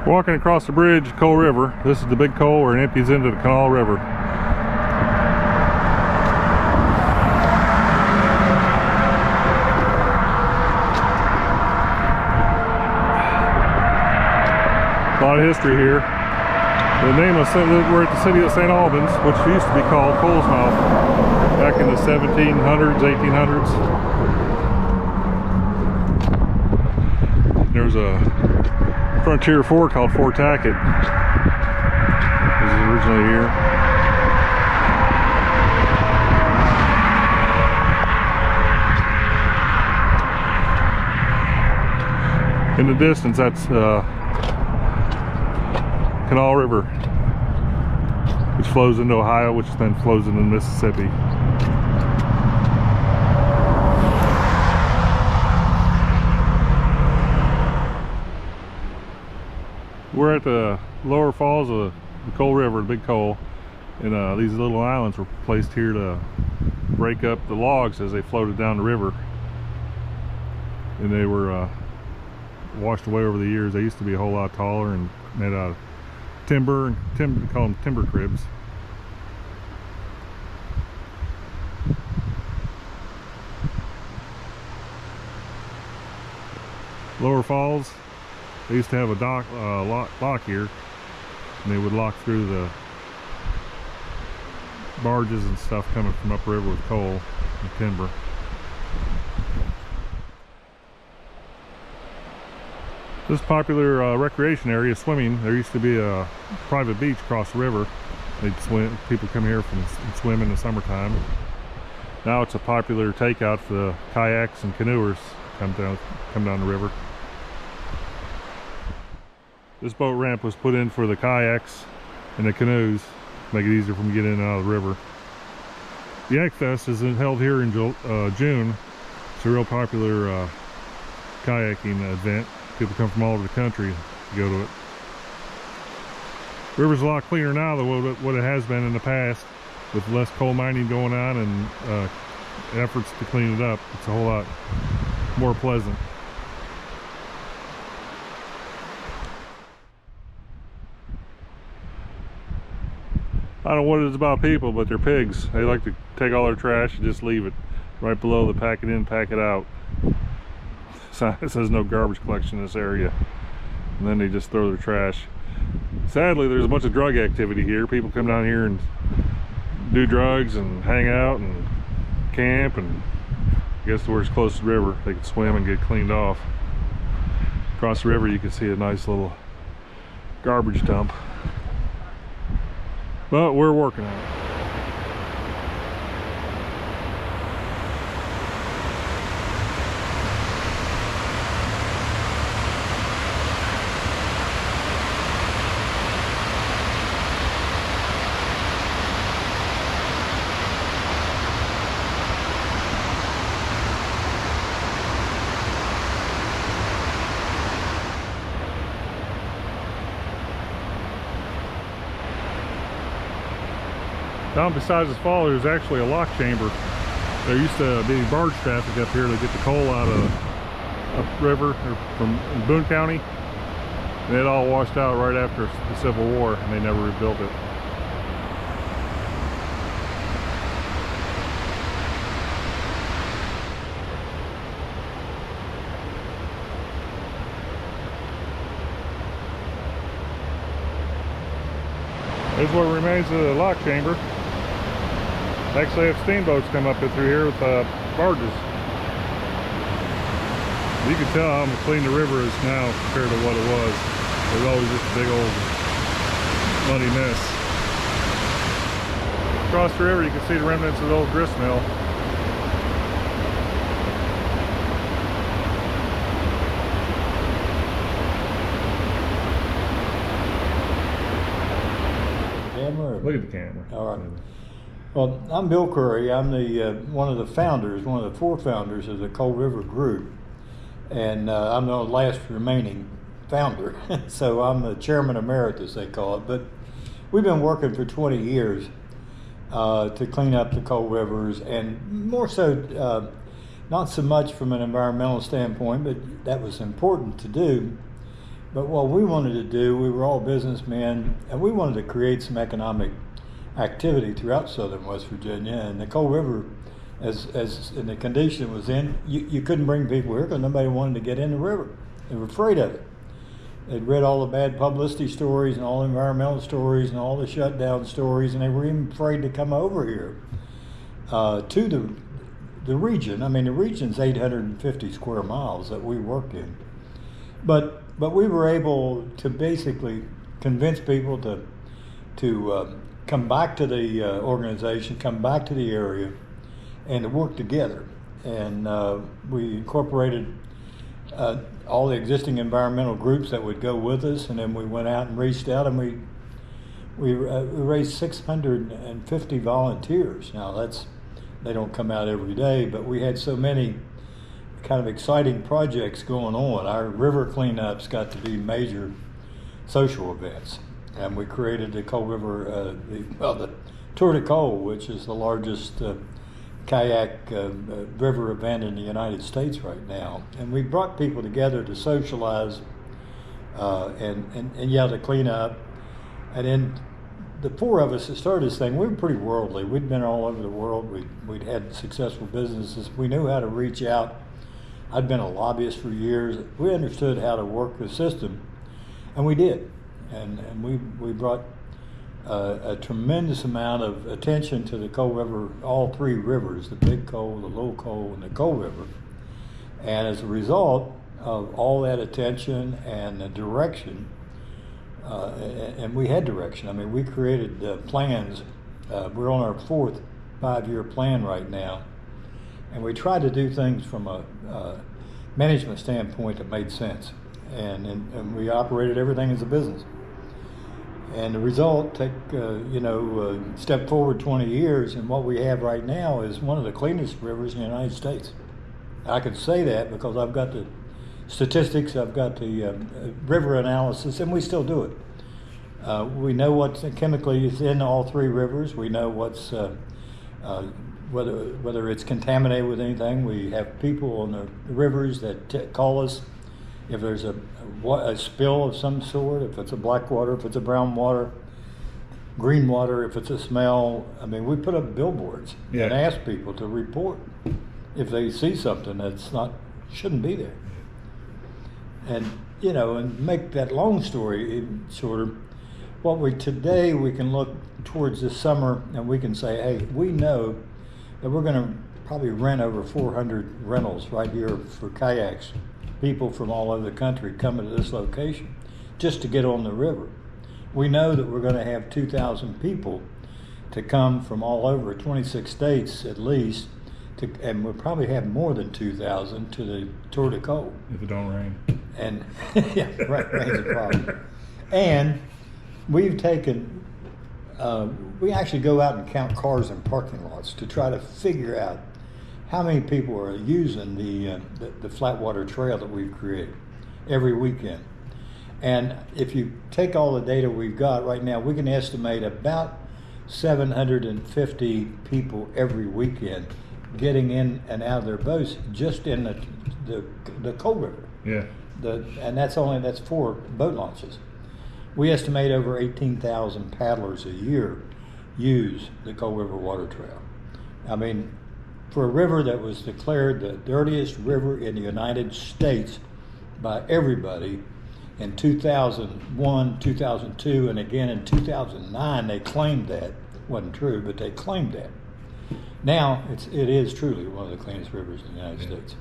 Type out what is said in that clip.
Walking across the bridge, Coal River. This is the big coal where it empties into the Canal River. A lot of history here. The name of we're at the city of St. Albans, which used to be called Coal's Mouth, back in the 1700s, 1800s. There's a frontier fort called Fort Tackett. This is originally here. In the distance, that's Canal River, which flows into Ohio, which then flows into Mississippi. We're at the lower falls of the Coal River, the big coal, and these little islands were placed here to break up the logs as they floated down the river, and they were washed away over the years. They used to be a whole lot taller and made out of timber, we call them timber cribs. Lower falls, they used to have a lock here, and they would lock through the barges and stuff coming from upriver with coal and timber. This popular recreation area, swimming. There used to be a private beach across the river. They'd swim. People come here and swim in the summertime. Now it's a popular takeout for the kayaks and canoers come down the river. This boat ramp was put in for the kayaks and the canoes to make it easier for them to get in and out of the river. The Yak Fest is held here in June. It's a real popular kayaking event. People come from all over the country to go to it. The river's a lot cleaner now than what it has been in the past, with less coal mining going on and efforts to clean it up. It's a whole lot more pleasant. I don't know what it is about people, but they're pigs. They like to take all their trash and just leave it right below the pack it in, pack it out. It says no garbage collection in this area, and then they just throw their trash. Sadly, there's a bunch of drug activity here. People come down here and do drugs and hang out and camp, and I guess where it's close to the river, they can swim and get cleaned off. Across the river you can see a nice little garbage dump, but we're working on it. Down beside this fall, there's actually a lock chamber. There used to be barge traffic up here to get the coal out of upriver from Boone County, and it all washed out right after the Civil War, and they never rebuilt it. This is what remains of the lock chamber. Actually, have steamboats come up through here with barges. You can tell how clean the river is now compared to what it was. It was always just a big old muddy mess. Across the river you can see the remnants of the old grist mill. Look at the camera. All right. Well, I'm Bill Curry. I'm the one of the founders, one of the four founders of the Coal River Group, and I'm the last remaining founder. So I'm the chairman emeritus, they call it. But we've been working for 20 years to clean up the coal rivers, and more so, not so much from an environmental standpoint, but that was important to do. But what we wanted to do, we were all businessmen, and we wanted to create some economic activity throughout southern West Virginia. And the Coal River, as in the condition it was in, you couldn't bring people here because nobody wanted to get in the river. They were afraid of it. They'd read all the bad publicity stories and all the environmental stories and all the shutdown stories, and they were even afraid to come over here to the region. I mean, the region's 850 square miles that we work in. But we were able to basically convince people to come back to the organization, come back to the area, and to work together. And we incorporated all the existing environmental groups that would go with us, and then we went out and reached out, and we raised 650 volunteers. Now they don't come out every day, but we had so many kind of exciting projects going on. Our river cleanups got to be major social events, and we created the Coal River, the Tour de Coal, which is the largest kayak river event in the United States right now. And we brought people together to socialize and to clean up. And then the four of us that started this thing, we were pretty worldly. We'd been all over the world. We'd had successful businesses. We knew how to reach out. I'd been a lobbyist for years. We understood how to work the system, and we did. And we brought a tremendous amount of attention to the Coal River, all three rivers, the Big Coal, the Little Coal, and the Coal River. And as a result of all that attention and the direction, and we had direction. I mean, we created plans. We're on our fourth 5-year plan right now. And we tried to do things from a management standpoint that made sense. And we operated everything as a business. And the result, step forward 20 years, and what we have right now is one of the cleanest rivers in the United States. I could say that because I've got the statistics, I've got the river analysis, and we still do it. We know what chemically is in all three rivers. We know what's whether it's contaminated with anything. We have people on the rivers that call us if there's a spill of some sort, if it's a black water, if it's a brown water, green water, if it's a smell. I mean, we put up billboards and ask people to report if they see something that's shouldn't be there. And and make that long story shorter. Today we can look towards this summer and we can say, hey, we know that we're going to probably rent over 400 rentals right here for kayaks. People from all over the country coming to this location just to get on the river. We know that we're going to have 2,000 people to come from all over 26 states at least, and we'll probably have more than 2,000 to the Tour de Coal. If it don't rain. And yeah, right, rain's a problem. And we've taken, we actually go out and count cars in parking lots to try to figure out how many people are using the Flatwater Trail that we've created every weekend. And if you take all the data we've got right now, we can estimate about 750 people every weekend getting in and out of their boats just in the Coal River. Yeah. And that's 4 boat launches. We estimate over 18,000 paddlers a year use the Coal River Water Trail. I mean, for a river that was declared the dirtiest river in the United States by everybody in 2001, 2002, and again in 2009, they claimed that. It wasn't true, but they claimed that. Now, it is truly one of the cleanest rivers in the United States.